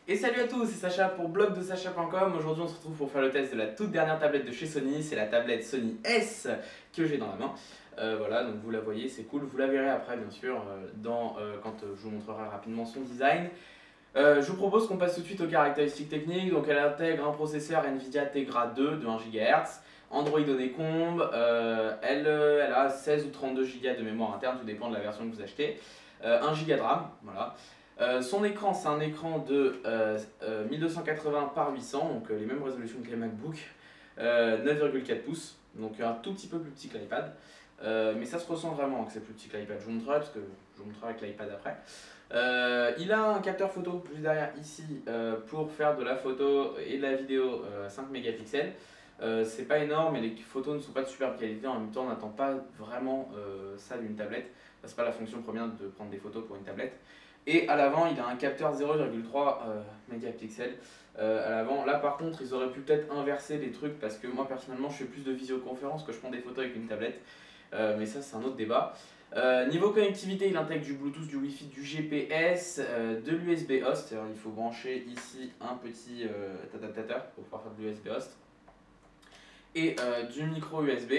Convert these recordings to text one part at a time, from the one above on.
Et salut à tous, c'est Sacha pour blogdesacha.com. Aujourd'hui on se retrouve pour faire le test de la toute dernière tablette de chez Sony. C'est la tablette Sony S que j'ai dans la main. Voilà, donc vous la voyez, c'est cool. Vous la verrez après bien sûr quand je vous montrerai rapidement son design. Je vous propose qu'on passe tout de suite aux caractéristiques techniques. Donc elle intègre un processeur Nvidia Tegra 2 de 1 GHz, Android Honeycomb, elle a 16 ou 32 Go de mémoire interne, tout dépend de la version que vous achetez, 1 Go de RAM, voilà. Son écran, c'est un écran de 1280 par 800, donc les mêmes résolutions que les MacBook, 9,4 pouces, donc un tout petit peu plus petit que l'iPad. Mais ça se ressent vraiment que c'est plus petit que l'iPad. Je vous montrerai parce que je vous montrerai avec l'iPad après. Il a un capteur photo juste derrière ici pour faire de la photo et de la vidéo 5 mégapixels. C'est pas énorme et les photos ne sont pas de superbe qualité. En même temps, on n'attend pas vraiment ça d'une tablette. C'est pas la fonction première de prendre des photos pour une tablette. Et à l'avant, il a un capteur 0,3 mégapixels à l'avant. Là, par contre, ils auraient pu peut-être inverser les trucs parce que moi, personnellement, je fais plus de visioconférence que je prends des photos avec une tablette. Mais ça, c'est un autre débat. Niveau connectivité, il intègre du Bluetooth, du Wi-Fi, du GPS, de l'USB host. Alors, il faut brancher ici un petit adaptateur pour pouvoir faire de l'USB host et du micro USB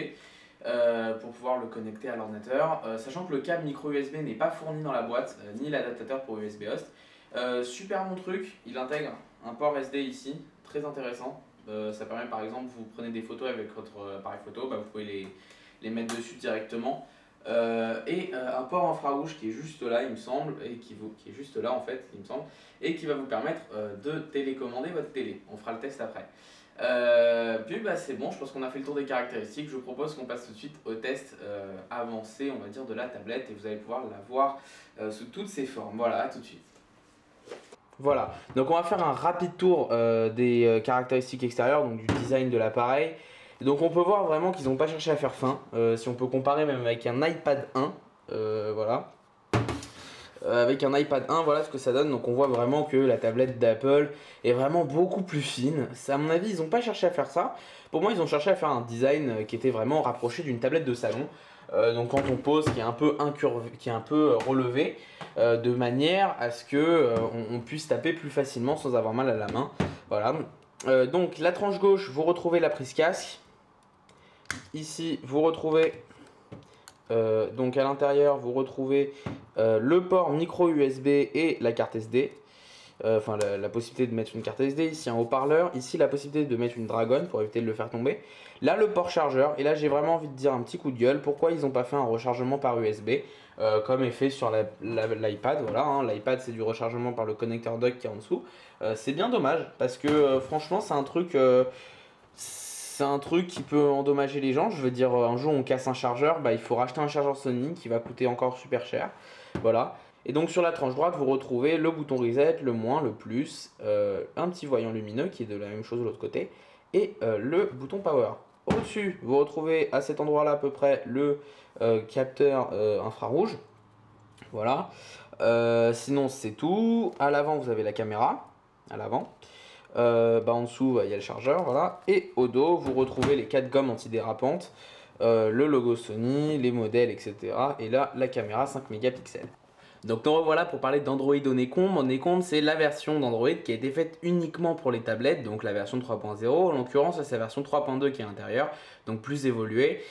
pour pouvoir le connecter à l'ordinateur, sachant que le câble micro USB n'est pas fourni dans la boîte, ni l'adaptateur pour USB host. Super bon truc, il intègre un port SD ici, très intéressant. Ça permet par exemple, vous prenez des photos avec votre appareil photo, vous pouvez les mettre dessus directement. Et un port infrarouge qui est juste là il me semble, et qui est juste là en fait il me semble, et qui va vous permettre de télécommander votre télé. On fera le test après. Puis c'est bon, je pense qu'on a fait le tour des caractéristiques. Je vous propose qu'on passe tout de suite au test avancé, on va dire, de la tablette, et vous allez pouvoir la voir sous toutes ses formes. Voilà, à tout de suite. Voilà, donc on va faire un rapide tour des caractéristiques extérieures, donc du design de l'appareil. Donc on peut voir vraiment qu'ils n'ont pas cherché à faire fin, si on peut comparer même avec un iPad 1, voilà. Avec un iPad 1, voilà ce que ça donne. Donc on voit vraiment que la tablette d'Apple est vraiment beaucoup plus fine. À mon avis, ils n'ont pas cherché à faire ça. Pour moi, ils ont cherché à faire un design qui était vraiment rapproché d'une tablette de salon. Donc quand on pose, qui est un peu incurvé, qui est un peu relevé, de manière à ce que on puisse taper plus facilement sans avoir mal à la main. Voilà. Donc la tranche gauche, vous retrouvez la prise casque. Ici, vous retrouvez donc à l'intérieur, vous retrouvez le port micro USB et la carte SD. Enfin, la possibilité de mettre une carte SD. Ici, un haut-parleur. Ici, la possibilité de mettre une Dragon pour éviter de le faire tomber. Là, le port chargeur. Et là, j'ai vraiment envie de dire un petit coup de gueule. Pourquoi ils n'ont pas fait un rechargement par USB comme est fait sur l'iPad. Voilà, hein, l'iPad, c'est du rechargement par le connecteur dock qui est en dessous. C'est bien dommage parce que franchement, c'est un truc. C'est un truc qui peut endommager les gens. Je veux dire, un jour on casse un chargeur, il faut racheter un chargeur Sony qui va coûter encore super cher. Voilà. Et donc sur la tranche droite, vous retrouvez le bouton reset, le moins, le plus, un petit voyant lumineux qui est de la même chose de l'autre côté, et le bouton power. Au-dessus, vous retrouvez à cet endroit-là à peu près le capteur infrarouge. Voilà. Sinon, c'est tout. À l'avant, vous avez la caméra. À l'avant. En dessous, il y a le chargeur, voilà. Et au dos, vous retrouvez les 4 gommes antidérapantes, le logo Sony, les modèles, etc. Et là, la caméra 5 mégapixels. Donc nous revoilà pour parler d'Android Honeycomb. Honeycomb, c'est la version d'Android qui a été faite uniquement pour les tablettes, donc la version 3.0. En l'occurrence, c'est la version 3.2 qui est à l'intérieur, donc plus évoluée.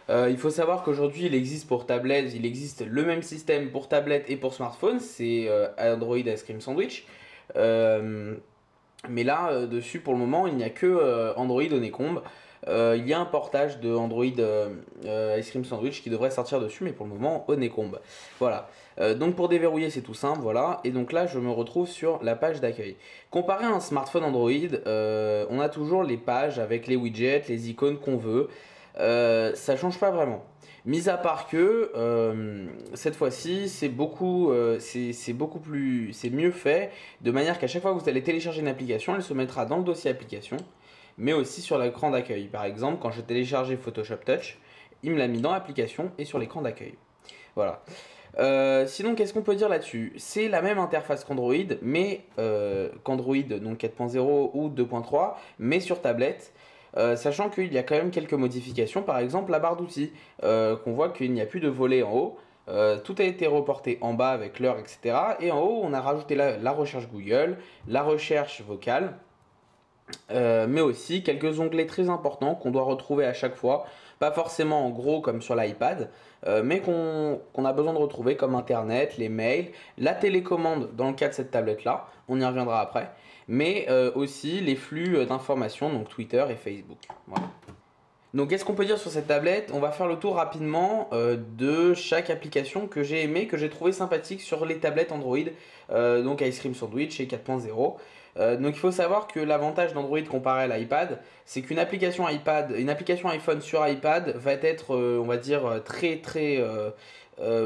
Il faut savoir qu'aujourd'hui, il existe pour tablettes, il existe le même système pour tablette et pour smartphone, c'est Android Ice Cream Sandwich. Mais là, dessus, pour le moment, il n'y a que Android Honeycomb. Il y a un portage de Android Ice Cream Sandwich qui devrait sortir dessus, mais pour le moment, Honeycomb. Voilà. Donc pour déverrouiller, c'est tout simple, voilà. Et donc là, je me retrouve sur la page d'accueil. Comparé à un smartphone Android, on a toujours les pages avec les widgets, les icônes qu'on veut. Ça change pas vraiment. Mis à part que cette fois-ci, c'est beaucoup plus, c'est mieux fait, de manière qu'à chaque fois que vous allez télécharger une application, elle se mettra dans le dossier application, mais aussi sur l'écran d'accueil. Par exemple, quand j'ai téléchargé Photoshop Touch, il me l'a mis dans l'application et sur l'écran d'accueil. Voilà. Sinon, qu'est-ce qu'on peut dire là-dessus? C'est la même interface qu'Android, mais qu'Android donc 4.0 ou 2.3, mais sur tablette. Sachant qu'il y a quand même quelques modifications, par exemple la barre d'outils, qu'on voit qu'il n'y a plus de volet en haut, Tout a été reporté en bas avec l'heure, etc. Et en haut, on a rajouté la recherche Google, la recherche vocale, mais aussi quelques onglets très importants qu'on doit retrouver à chaque fois. Pas forcément en gros comme sur l'iPad, mais qu'on a besoin de retrouver comme Internet, les mails, la télécommande dans le cas de cette tablette-là, on y reviendra après, mais aussi les flux d'informations, donc Twitter et Facebook. Voilà. Donc qu'est-ce qu'on peut dire sur cette tablette? On va faire le tour rapidement de chaque application que j'ai aimé, que j'ai trouvé sympathique sur les tablettes Android, donc Ice Cream Sandwich et 4.0. Donc il faut savoir que l'avantage d'Android comparé à l'iPad, c'est qu'une application iPad, une application iPhone sur iPad va être, on va dire, très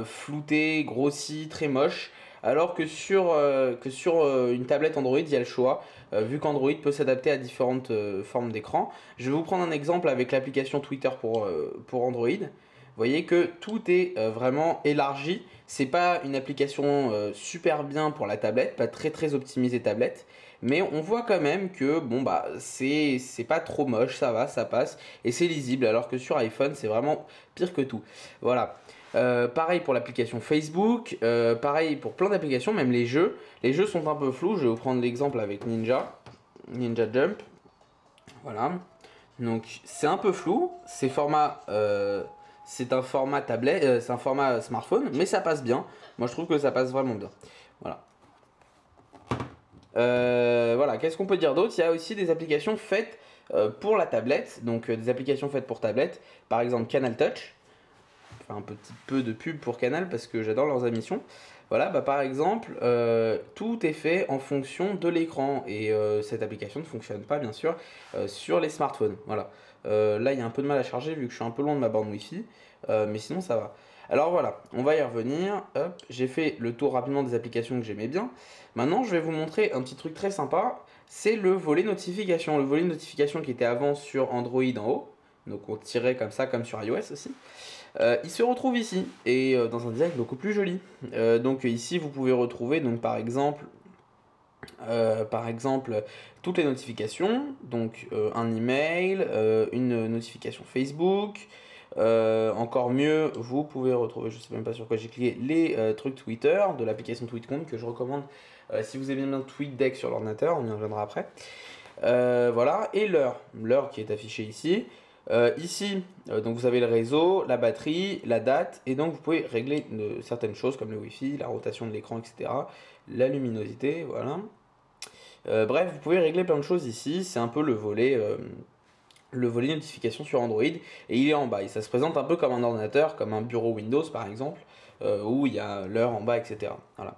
floutée, grossie, très moche, alors que sur une tablette Android, il y a le choix, vu qu'Android peut s'adapter à différentes formes d'écran. Je vais vous prendre un exemple avec l'application Twitter pour Android. Vous voyez que tout est vraiment élargi. C'est pas une application super bien pour la tablette, pas très optimisée tablette. Mais on voit quand même que bon bah c'est pas trop moche, ça va, ça passe et c'est lisible alors que sur iPhone c'est vraiment pire que tout. Voilà. Pareil pour l'application Facebook, pareil pour plein d'applications, même les jeux. Les jeux sont un peu flous, je vais vous prendre l'exemple avec Ninja Jump. Voilà. Donc c'est un peu flou, c'est un format tablette, c'est un format smartphone, mais ça passe bien. Moi je trouve que ça passe vraiment bien. Voilà. Voilà, qu'est-ce qu'on peut dire d'autre? Il y a aussi des applications faites pour la tablette, donc des applications faites pour tablette, par exemple Canal Touch. Enfin, un petit peu de pub pour Canal parce que j'adore leurs émissions. Voilà, bah, par exemple, tout est fait en fonction de l'écran et cette application ne fonctionne pas bien sûr sur les smartphones. Voilà. Là, il y a un peu de mal à charger vu que je suis un peu loin de ma borne Wi-Fi, mais sinon ça va. Alors voilà, on va y revenir. Hop, j'ai fait le tour rapidement des applications que j'aimais bien. Maintenant, je vais vous montrer un petit truc très sympa. C'est le volet notification. Le volet notification qui était avant sur Android en haut. Donc on tirait comme ça, comme sur iOS aussi. Il se retrouve ici et dans un design beaucoup plus joli. Donc ici vous pouvez retrouver donc par exemple toutes les notifications, donc un email, une notification Facebook. Encore mieux, vous pouvez retrouver, je sais même pas sur quoi j'ai cliqué, les trucs Twitter de l'application TweetCount que je recommande si vous aimez bien TweetDeck sur l'ordinateur, on y reviendra après. Voilà, et l'heure qui est affichée ici. Ici, donc vous avez le réseau, la batterie, la date, et donc vous pouvez régler certaines choses comme le Wi-Fi, la rotation de l'écran, etc. La luminosité, voilà. Bref, vous pouvez régler plein de choses ici, c'est un peu le volet notification sur Android, et il est en bas, et ça se présente un peu comme un ordinateur, comme un bureau Windows par exemple, où il y a l'heure en bas, etc. Voilà.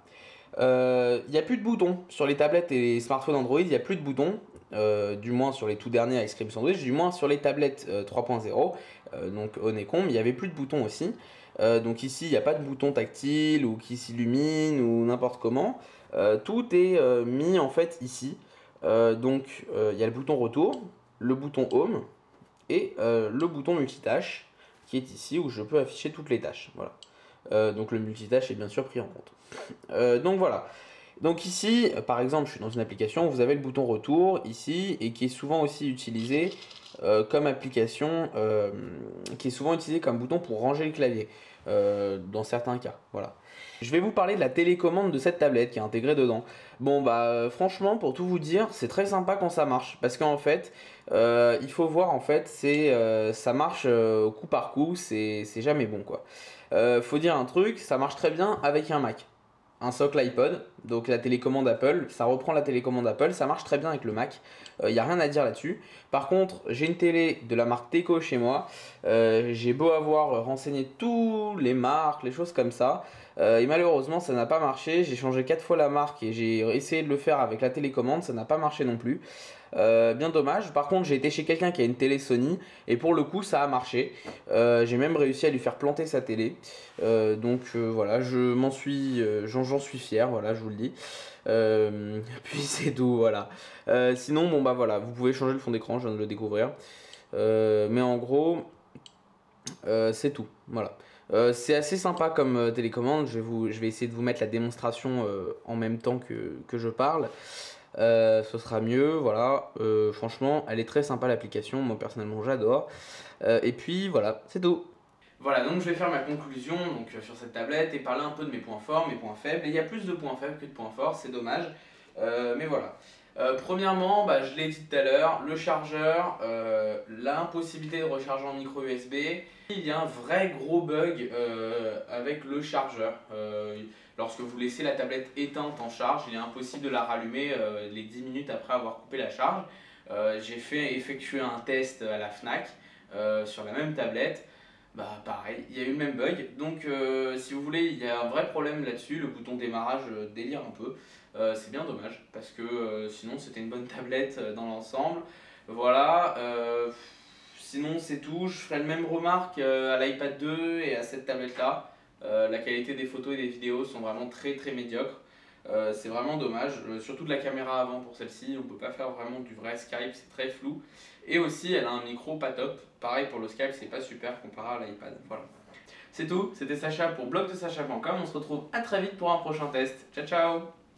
Il n'y a plus de boutons sur les tablettes et les smartphones Android, il n'y a plus de boutons, du moins sur les tout derniers Ice Cream Sandwich, du moins sur les tablettes 3.0, donc Honeycomb, il n'y avait plus de boutons aussi. Donc ici, il n'y a pas de bouton tactile ou qui s'illumine ou n'importe comment. Tout est mis en fait ici. Donc il y a le bouton retour, le bouton home et le bouton multitâche qui est ici où je peux afficher toutes les tâches. Voilà. Donc le multitâche est bien sûr pris en compte. Donc voilà. Donc ici, par exemple, je suis dans une application, vous avez le bouton retour ici et qui est souvent aussi utilisé comme application, qui est souvent utilisé comme bouton pour ranger le clavier dans certains cas. Voilà. Je vais vous parler de la télécommande de cette tablette qui est intégrée dedans. Bon bah franchement pour tout vous dire c'est très sympa quand ça marche parce qu'en fait il faut voir en fait ça marche coup par coup, c'est jamais bon quoi. Faut dire un truc, ça marche très bien avec un Mac, un socle iPod, donc la télécommande Apple, ça reprend la télécommande Apple, ça marche très bien avec le Mac, il n'y a rien à dire là-dessus. Par contre, j'ai une télé de la marque Teco chez moi, j'ai beau avoir renseigné tous les marques, les choses comme ça, et malheureusement ça n'a pas marché, j'ai changé 4 fois la marque et j'ai essayé de le faire avec la télécommande, ça n'a pas marché non plus. Bien dommage. Par contre, j'ai été chez quelqu'un qui a une télé Sony et pour le coup, ça a marché. J'ai même réussi à lui faire planter sa télé. Donc voilà, j'en suis fier. Voilà, je vous le dis. Puis c'est tout. Voilà. Sinon, bon bah voilà, vous pouvez changer le fond d'écran. Je viens de le découvrir. Mais en gros, c'est tout. Voilà. C'est assez sympa comme télécommande. Je vais essayer de vous mettre la démonstration en même temps que je parle. Ce sera mieux, voilà. Franchement, elle est très sympa l'application. Moi personnellement, j'adore. Et puis voilà, c'est tout. Voilà, donc je vais faire ma conclusion donc, sur cette tablette et parler un peu de mes points forts, mes points faibles. Et il y a plus de points faibles que de points forts, c'est dommage. Mais voilà. Premièrement, bah, je l'ai dit tout à l'heure, le chargeur, l'impossibilité de recharger en micro USB. Il y a un vrai gros bug avec le chargeur. Lorsque vous laissez la tablette éteinte en charge, il est impossible de la rallumer les 10 minutes après avoir coupé la charge. J'ai fait effectuer un test à la Fnac sur la même tablette. Bah pareil, il y a eu le même bug. Donc si vous voulez, il y a un vrai problème là-dessus. Le bouton démarrage délire un peu. C'est bien dommage parce que sinon c'était une bonne tablette dans l'ensemble. Voilà. Sinon c'est tout. Je ferai le même remarque à l'iPad 2 et à cette tablette-là. La qualité des photos et des vidéos sont vraiment très très médiocres. C'est vraiment dommage, surtout de la caméra avant pour celle-ci, on peut pas faire vraiment du vrai Skype, c'est très flou. Et aussi, elle a un micro pas top. Pareil pour le Skype, c'est pas super comparé à l'iPad. Voilà. C'est tout, c'était Sacha pour blogdesacha.com. On se retrouve à très vite pour un prochain test. Ciao ciao!